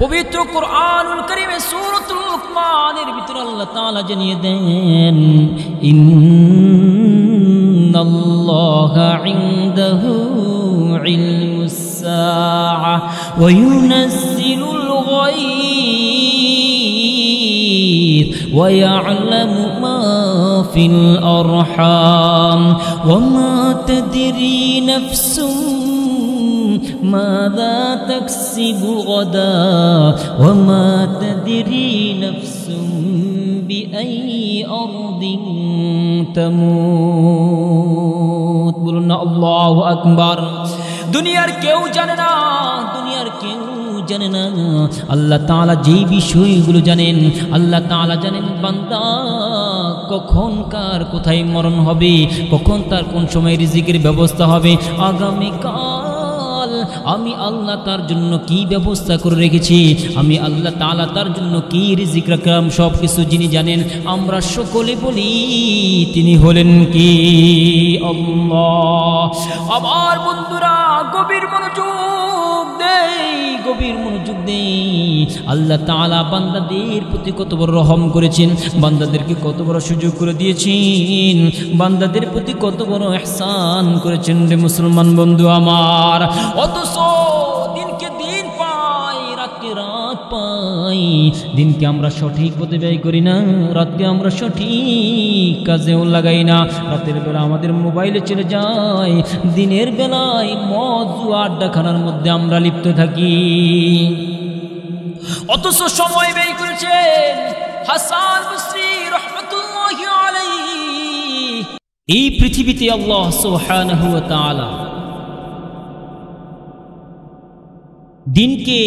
পবিত্র কুরআনুল কারীমে সূরাতুল লুকমানের ভিতরে আল্লাহ তাআলা জানিয়ে দেন, ইন্নাল্লাহা ইনদাহু ইলমুস সাআ ওয়া ইউনাজ্জিলুল গায়ব ওয়া ইয়া'লামু মা ফিল আরহাম ওয়া মা তাদরি নাফসুন ماذا تكسب غدا وما تدري نفس بأي أرض تموت بولنا الله أكبر দুনিয়ার কেউ জানে না, দুনিয়ার কেউ জানে না আল্লাহ তাআলা যেই বিষয়গুলো জানেন। আল্লাহ তাআলা জানেন বান্দা কখন কার কোথায় মরণ হবে, কখন তার কোন সময় রিজিকের ব্যবস্থা হবে, আগামীকাল আমি আল্লাহ তার জন্য কি ব্যবস্থা করে রেখেছি, আমি আল্লাহ তাআলা তার জন্য কি রিজিক রাখলাম, সব কিছু যিনি জানেন। আমরা সকলে বলি তিনি হলেন কি? আল্লাহ। আমার বন্ধুরা গভীর মনোযোগ দেই, গভীর মনোযোগ দেই। আল্লাহ তাআলা বান্দাদের প্রতি কত বড় রহম করেছেন, বান্দাদেরকে কত বড় সুযোগ করে দিয়েছেন, বান্দাদের প্রতি কত বড় ইহসান করেছেন রে মুসলমান বন্ধু আমার। অথচ দিনকে দিন পাই, রাতকে রাত পাই, দিনকে আমরা সঠিক পথে ব্যয় করি না, রাতকে আমরা সঠিক কাজেও লাগাই না। রাতের বেলা আমাদের মোবাইলে চলে যায়, দিনের বেলায় মদ জুয়া আড্ডাখানার মধ্যে আমরা লিপ্ত থাকি। অথচ সময় ব্যয় করেছেন হাসান বসরি রাহমাতুল্লাহি আলাইহি। এই পৃথিবীতে আল্লাহ সুবহানাহু ওয়া তাআলা দিনকে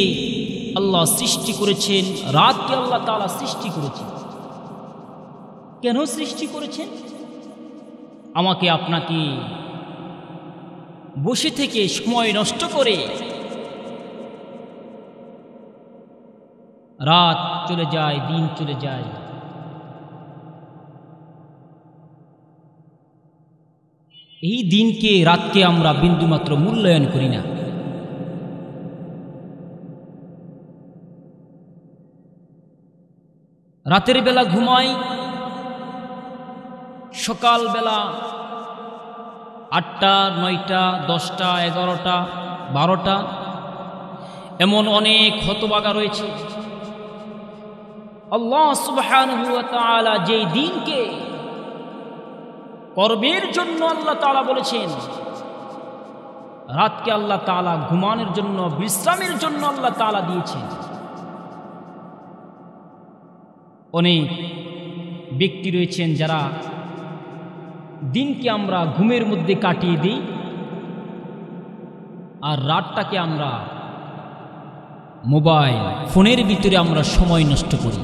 আল্লাহ সৃষ্টি করেছেন, রাতকে আল্লাহ তাআলা সৃষ্টি করেছেন। কেন সৃষ্টি করেছেন? আমাকে আপনাকে বসে থেকে সময় নষ্ট করে রাত চলে যায়, দিন চলে যায়, এই দিনকে রাতকে আমরা বিন্দুমাত্র মূল্যায়ন করি না। রাতের বেলা ঘুমাই, সকাল বেলা 8টা 9টা 10টা 11টা 12টা, এমন অনেক হতভাগা রয়েছে। আল্লাহ সুবহানাহু ওয়া তাআলা যেই দিনকে কর্মের জন্য আল্লাহ তাআলা বলেছেন, রাতকে আল্লাহ তাআলা ঘুমানোর জন্য, বিশ্রামের জন্য আল্লাহ তাআলা দিয়েছেন। অনেক ব্যক্তি রয়েছেন যারা দিনকে আমরা ঘুমের মধ্যে কাটিয়ে দিই, আর রাতটাকে আমরা মোবাইল ফোনের ভিতরে আমরা সময় নষ্ট করি।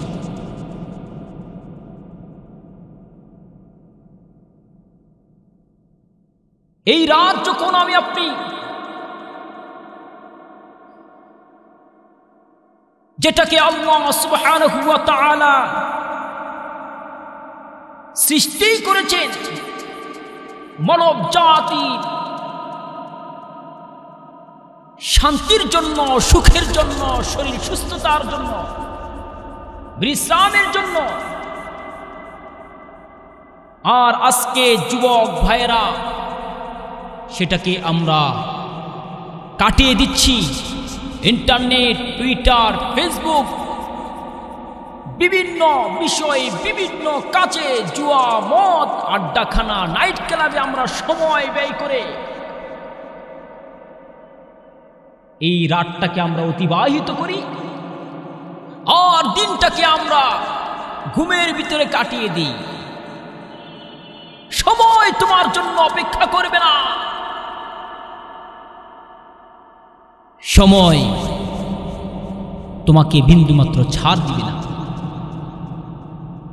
এই রাত যখন আমি আপনি যেটাকে আল্লাহ সুবহানাহু ওয়া তাআলা সৃষ্টি করেছেন মানব জাতি শান্তির জন্য, সুখের জন্য, শরীর সুস্থতার জন্য, বিশ্রামের জন্য, আর আজকে যুবক ভাইয়েরা সেটাকে আমরা কাটিয়ে দিচ্ছি ইন্টারনেট, টুইটার, ফেসবুক, বিভিন্ন বিষয়ে, বিভিন্ন কাজে, জুয়া, মদ, আড্ডাখানা, নাইট ক্লাবে আমরা সময় ব্যয় করে এই রাতটাকে আমরা অতিবাহিত করি, আর দিনটাকে আমরা ঘুমের ভিতরে কাটিয়ে দিই। সময় তোমার জন্য অপেক্ষা করবে না, সময় তোমাকে বিন্দুমাত্র ছাড় দিবে না।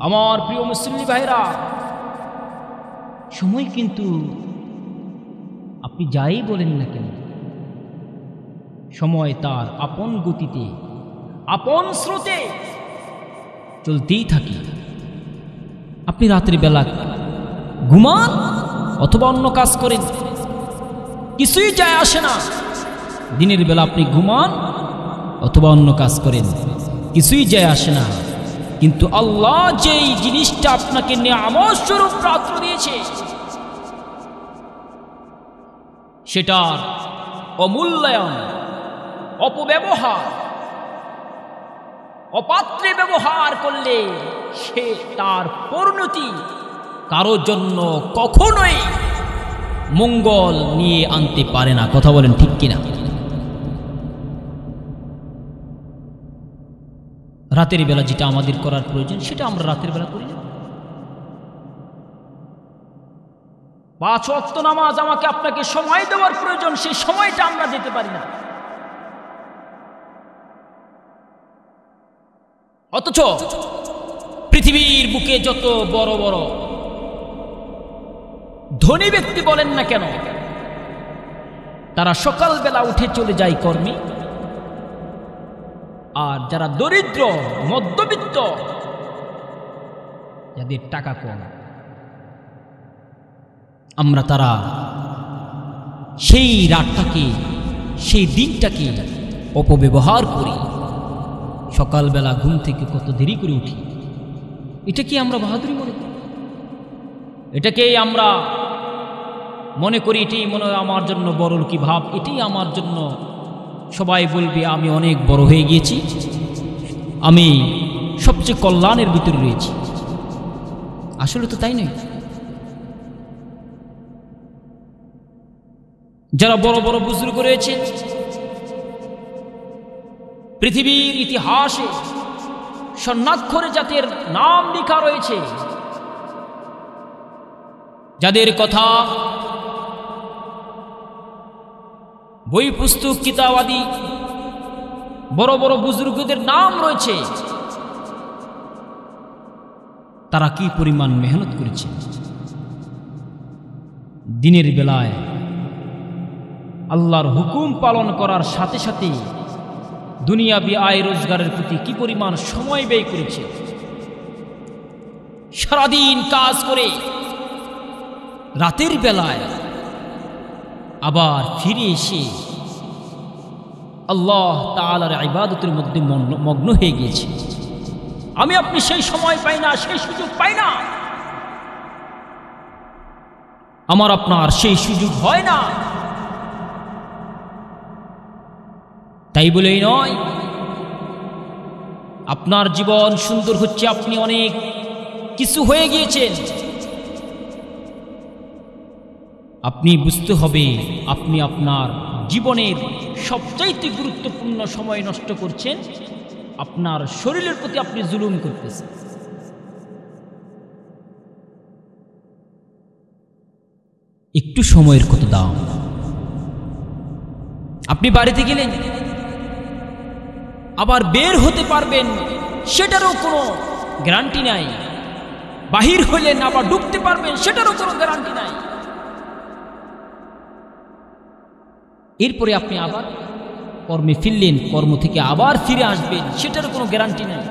আমার প্রিয় মুসলিম ভাইরা, সময় কিন্তু আপনি যাই বলেন না কেন, সময় তার আপন গতিতে, আপন স্রোতে চলতেই থাকে। আপনি রাতের বেলা ঘুমান অথবা অন্য কাজ করেন, কিছুই যায় আসে না। দিনের বেলা আপনি ঘুমান অথবা অন্য কাজ করেন, কিছুই যায় আসে না। কিন্তু আল্লাহ যেই জিনিসটা আপনাকে নিয়ামত স্বরূপ প্রাপ্ত দিয়েছে, সেটার অমূল্যায়ন, অপব্যবহার, অপাত্রে ব্যবহার করলে সে তার পরিণতি কারোর জন্য কখনোই মঙ্গল নিয়ে আনতে পারে না। কথা বলেন ঠিক কিনা? রাতের বেলা যেটা আমাদের করার প্রয়োজন সেটা আমরা রাতের বেলা করি না। 5 ওয়াক্ত নামাজ আমাকে আপনাকে সময় দেওয়ার প্রয়োজন, সেই সময়টা আমরা দিতে পারি না। অথচ পৃথিবীর বুকে যত বড় বড় ধনী ব্যক্তি বলেন না কেন, তারা সকালবেলা উঠে চলে যায় কর্মে, আর যারা দরিদ্র মধ্যবিত্ত, যাদের টাকা কম, আমরা তারা সেই রাতটাকে, সেই দিনটাকে অপব্যবহার করি। সকালবেলা ঘুম থেকে কত দেরি করে উঠি, এটা কি আমরা বাহাদুরি মনে করি? এটাকেই আমরা মনে করি এটাই মনে হয় আমার জন্য বড় কি ভাব, এটাই আমার জন্য সবাই বলবে আমি অনেক বড় হয়ে গিয়েছি, আমি সবচেয়ে কল্যাণের ভিতরে রয়েছি। আসলে তো তাই নয়। যারা বড় বড় বুজুর্গ রয়েছে, পৃথিবীর ইতিহাসে স্বর্ণাক্ষরে যাদের নাম লেখা রয়েছে, যাদের কথা বই পুস্তক কিতাব আদি বড় বড় বুজুর্গদের নাম রয়েছে, তারা কি পরিমাণ মেহনত করেছে। দিনের বেলায় আল্লাহর হুকুম পালন করার সাথে সাথে দুনিয়াবি আয় রোজগারের প্রতি কি পরিমাণ সময় ব্যয় করেছে। সারাদিন কাজ করে রাতের বেলায় আবার ফিরে এসে আল্লাহ তাআলার ইবাদতের মধ্যে মগ্ন হয়ে গিয়েছে। আমি আপনি সেই সময় পাই না, সেই সুযোগ পাই না, আমার আপনার সেই সুযোগ হয় না। তাই বলেই নয় আপনার জীবন সুন্দর হচ্ছে, আপনি অনেক কিছু হয়ে গিয়েছেন। আপনি বুঝতে হবে আপনি আপনার জীবনের সবচাইতে গুরুত্বপূর্ণ সময় নষ্ট করছেন, আপনার শরীরের প্রতি আপনি জুলুম করতেছেন। একটু সময়ের কত দাম। আপনি বাড়িতে গেলেন, আবার বের হতে পারবেন সেটারও কোনো গ্যারান্টি নাই। বাহির হলেন, আবার ঢুকতে পারবেন সেটারও কোনো গ্যারান্টি নাই। এরপরে আপনি আবার কর্মে ফিরলেন, কর্ম থেকে আবার ফিরে আসবেন সেটারও কোনো গ্যারান্টি নাই।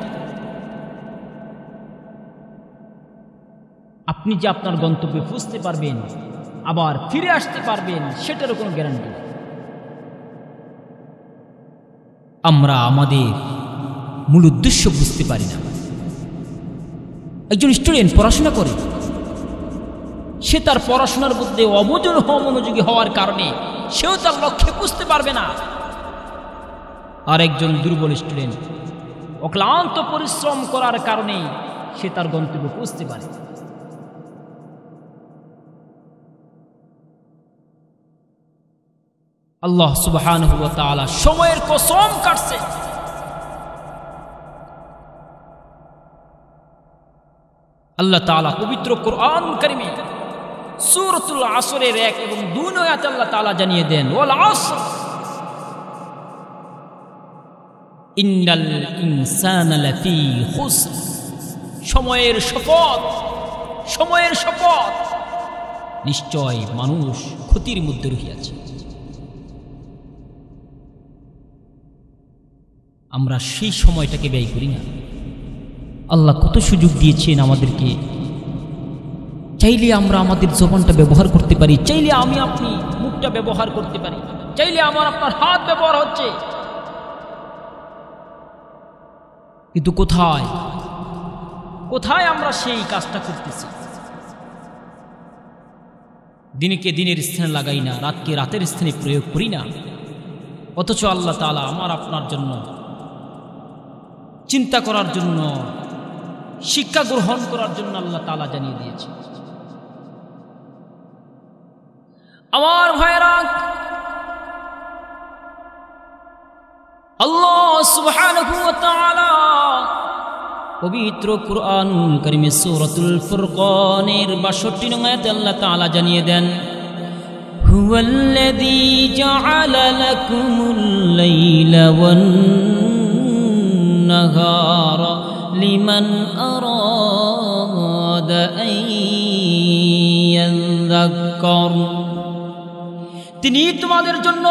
আপনি যে আপনার গন্তব্যে পৌঁছতে পারবেন, আবার ফিরে আসতে পারবেন সেটারও কোনো গ্যারান্টি নেই। আমরা আমাদের মূল উদ্দেশ্য বুঝতে পারি না। একজন স্টুডেন্ট পড়াশোনা করে, সে তার পড়াশোনার মধ্যে অমনোযোগী হওয়ার কারণে সেও তার লক্ষ্যে বুঝতে পারবে না। আর একজন দুর্বল স্টুডেন্ট অক্লান্ত পরিশ্রম করার কারণে সে তার গন্তব্যে পৌঁছতে পারে। আল্লাহ সুবহানাহু ওয়া তাআলা সময়ের কসম কাটছে। আল্লাহ তাআলা পবিত্র কোরআন কারীমে সূরাতুল আসরের 1 এবং 2 আয়াতে আল্লাহ তাআলা জানিয়ে দেন, ওয়াল আসর ইন্নাল ইনসানা লাফি খুসর। সময়ের শপথ, সময়ের শপথ, নিশ্চয় মানুষ ক্ষতির মধ্যে রহিয়াছে। আমরা সেই সময়টাকে ব্যয় করি না। আল্লাহ কত সুযোগ দিয়েছেন আমাদেরকে। চাইলে আমরা আমাদের জবানটা ব্যবহার করতে পারি, চাইলে আমি আপনি মুখটা ব্যবহার করতে পারি, চাইলে আমার আপনার হাত ব্যবহার হচ্ছে। কিন্তু কোথায় কোথায় আমরা সেই কাজটা করতেছি? দিনকে দিনের স্থানে লাগাই না, রাতকে রাতের স্থানে প্রয়োগ করি না। অথচ আল্লাহ তাআলা আমার আপনার জন্য চিন্তা করার জন্য, শিক্ষা গ্রহণ করার জন্য আল্লাহ তাআলা জানিয়ে দিয়েছে। আমার ভাইরা, আল্লাহ সুবহানাহু ওয়া তাআলা পবিত্র কুরআনুল কারীমে সূরাতুল ফুরকানের ৬২ নং আয়াতে আল্লাহ তাআলা জানিয়ে দেন, হুয়াল্লাযী জাআলা লাকুমুল লাইলা ওয়ান নাহারা লিমান আরাদা আন ইয়াযাক্কার। তিনি তোমাদের জন্য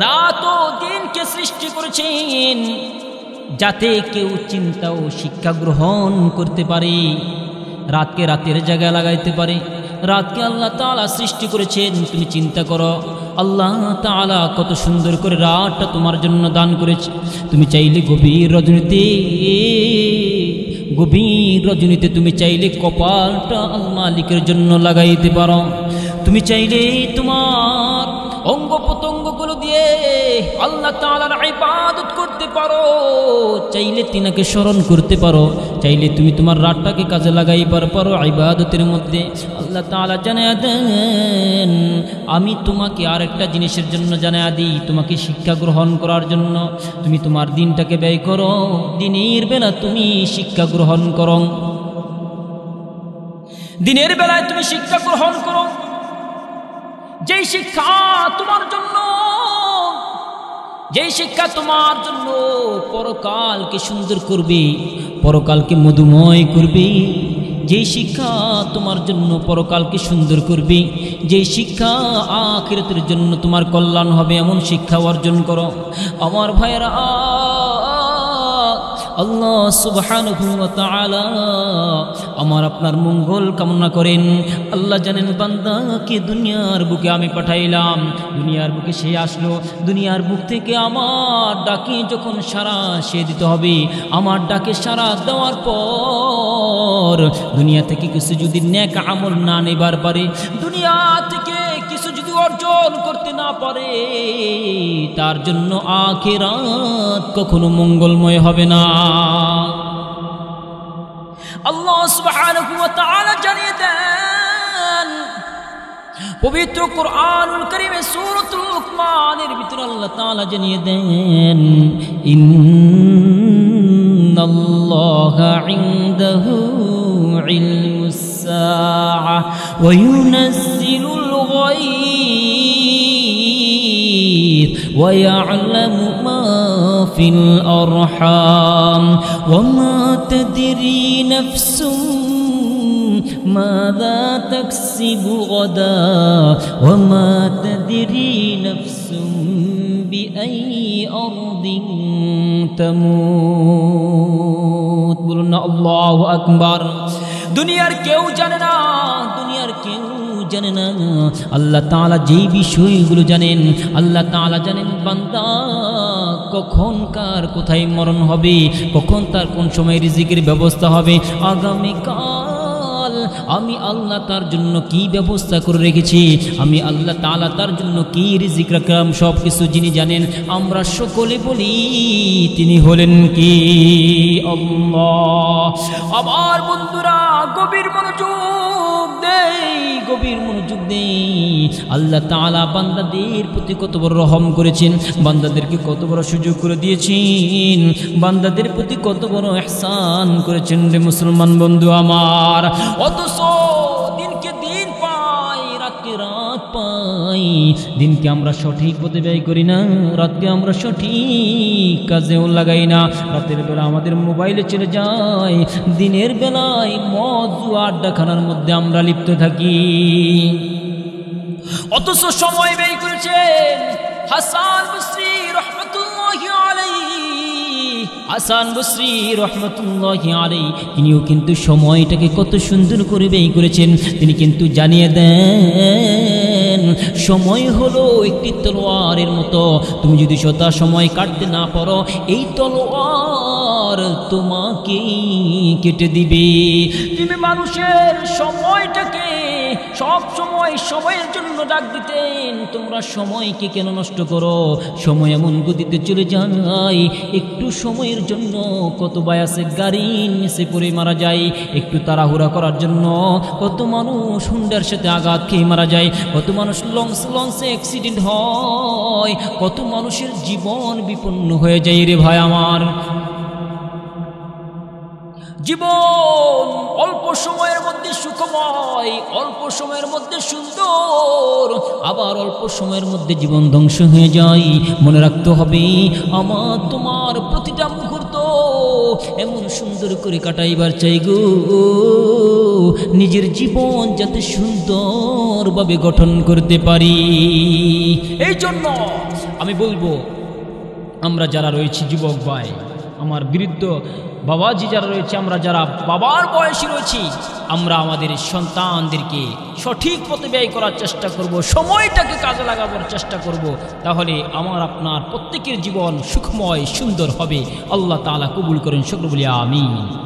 রাত ও দিনকে সৃষ্টি করেছেন যাতে কেউ চিন্তা ও শিক্ষা গ্রহণ করতে পারে, রাতকে রাতের জায়গায় লাগাইতে পারে। রাতকে আল্লাহ তাআলা সৃষ্টি করেছেন, তুমি চিন্তা করো আল্লাহ তাআলা কত সুন্দর করে রাতটা তোমার জন্য দান করেছে। তুমি চাইলে গভীর রজনীতে তুমি চাইলে কপালটা আল্লাহ মালিকের জন্য লাগাইতে পারো। তুমি চাইলে তোমার অঙ্গ প্রত্যঙ্গগুলো দিয়ে আল্লাহ তাআলার ইবাদত করতে পারো, চাইলে তিনাকে স্মরণ করতে পারো, চাইলে তুমি তোমার রাতটাকে কাজে লাগাইবার পারো ইবাদতের মধ্যে। আল্লাহ তাআলা জানায়া দেন, আমি তোমাকে আরেকটা জিনিসের জন্য জানায়া দিই, তোমাকে শিক্ষা গ্রহণ করার জন্য। তুমি তোমার দিনটাকে ব্যয় করো, দিনের বেলা তুমি শিক্ষা গ্রহণ করো, দিনের বেলায় তুমি শিক্ষা গ্রহণ করো। যেই শিক্ষা তোমার জন্য পরকালকে সুন্দর করবে, পরকালকে মধুময় করবে, যেই শিক্ষা তোমার জন্য পরকালকে সুন্দর করবে, যেই শিক্ষা আখিরাতের জন্য তোমার কল্যাণ হবে, এমন শিক্ষা অর্জন করো। আমার ভাইরা, আল্লাহ সুবহানাহু ওয়া তাআলা আমার আপনার মঙ্গল কামনা করেন। আল্লাহ জানেন বান্দাকে দুনিয়ার বুকে আমি পাঠাইলাম, দুনিয়ার বুকে সে আসলো, দুনিয়ার বুক থেকে আমার ডাকে যখন সাড়া সে দিতে হবে, আমার ডাকে সাড়া দেওয়ার পর দুনিয়া থেকে কিছু যদি নেক আমল না নেবার পারে, দুনিয়া থেকে কিছু যদি অর্জন করতে না পারে, তার জন্য আখিরাত কখনো মঙ্গলময় হবে না। আল্লাহ সুবহানাহু ওয়া তাআলা জানিয়ে দেন পবিত্র কুরআনুল কারীমে সূরাতুল লুকমানের ভিতরে আল্লাহ তাআলা জানিয়ে দেন, ইন্নাল্লাহা ইনদাহু ইলমুস সাআ ওয়া ইউনাজ্জিলুল গায়ব ওয়া ইয়া'লামু মা ফিল আরহাম ওয়া মা তাদরি নাফসুম মাযা তাকসিবু গাদা ওয়া মা তাদরি নাফসুম বিআইয়ি আরদিন তামুত। বলুন না আল্লাহু আকবার। দুনিয়ার কেউ জানে না, দুনিয়ার কেউ জানে না আল্লাহ তাআলা যেই বিষয়গুলো জানেন। আল্লাহ তাআলা জানেন বান্দা কখন কার কোথায় মরণ হবে, কখন তার কোন সময় রিজিকের ব্যবস্থা হবে। আগামীকাল আমি আল্লাহ তার জন্য কি ব্যবস্থা করে রেখেছি, আমি আল্লাহ তাআলা তার জন্য কি রিজিক রাখলাম, সব কিছু যিনি জানেন। আমরা সকলে বলি তিনি হলেন কি? আল্লাহ। আমার বন্ধুরা গভীর মনোযোগ দেই, গভীর মনোযোগ দেই। আল্লাহ তাআলা বান্দাদের প্রতি কত বড় রহম করেছেন, বান্দাদেরকে কত বড় সুযোগ করে দিয়েছেন, বান্দাদের প্রতি কত বড় ইহসান করেছেন রে মুসলমান বন্ধু আমার। অথচ দিনকে দিন পাই, রাতকে রাত পাই, দিনকে আমরা সঠিক পথে ব্যয় করি না, রাতকে আমরা সঠিক কাজেও লাগাই না। রাতের বেলা আমাদের মোবাইলে চলে যায়, দিনের বেলায় মদ জুয়া আড্ডাখানার মধ্যে আমরা লিপ্ত থাকি। অথচ সময় ব্যয় করেছেন হাসান বসরি রাহমাতুল্লাহি আলাইহি, হাসান বসরি রহমতুল্লাহি আলাইহি তিনিও কিন্তু সময়টাকে কত সুন্দর করে ব্যয় করেছেন। তিনি কিন্তু জানিয়ে দেন সময় হলো একটি তলোয়ারের মতো, তুমি যদি সদা সময় কাটতে না পারো এই তলোয়ার তোমাকে কেটে দিবে। তুমি মানুষের সময়টাকে সব সময় সময়ের জন্য ডাক দিতেন, তোমরা সময়কে কেন নষ্ট করো? সময় এমন গতিতে চলে যায়, একটু সময়ের জন্য কত বায়াসে গাড়ি নিচে পড়ে মারা যায়, একটু তাড়াহুড়া করার জন্য কত মানুষ হুন্ডার সাথে আঘাত খেয়ে মারা যায়, কত মানুষ লঞ্চে অ্যাক্সিডেন্ট হয়, কত মানুষের জীবন বিপন্ন হয়ে যায় রে ভাই আমার। জীবন অল্প সময়ের মধ্যে সুখময়, অল্প সময়ের মধ্যে সুন্দর, আবার অল্প সময়ের মধ্যে জীবন ধ্বংস হয়ে যায়। মনে রাখতে হবে আমার তোমার প্রতিটা মুহূর্ত এমন সুন্দর করে কাটাইবার চাই গো, নিজের জীবন যাতে সুন্দরভাবে গঠন করতে পারি। এই জন্য আমি বলবো আমরা যারা রয়েছি যুবক ভাই, আমার বৃদ্ধ বাবাজি যারা রয়েছে, আমরা যারা বাবার বয়সী রয়েছি, আমরা আমাদের সন্তানদেরকে সঠিক পথে ব্যয় করার চেষ্টা করব, সময়টাকে কাজে লাগাবার চেষ্টা করব, তাহলে আমার আপনার প্রত্যেকের জীবন সুখময় সুন্দর হবে। আল্লাহ তাআলা কবুল করেন, সকলে বলি আমিন।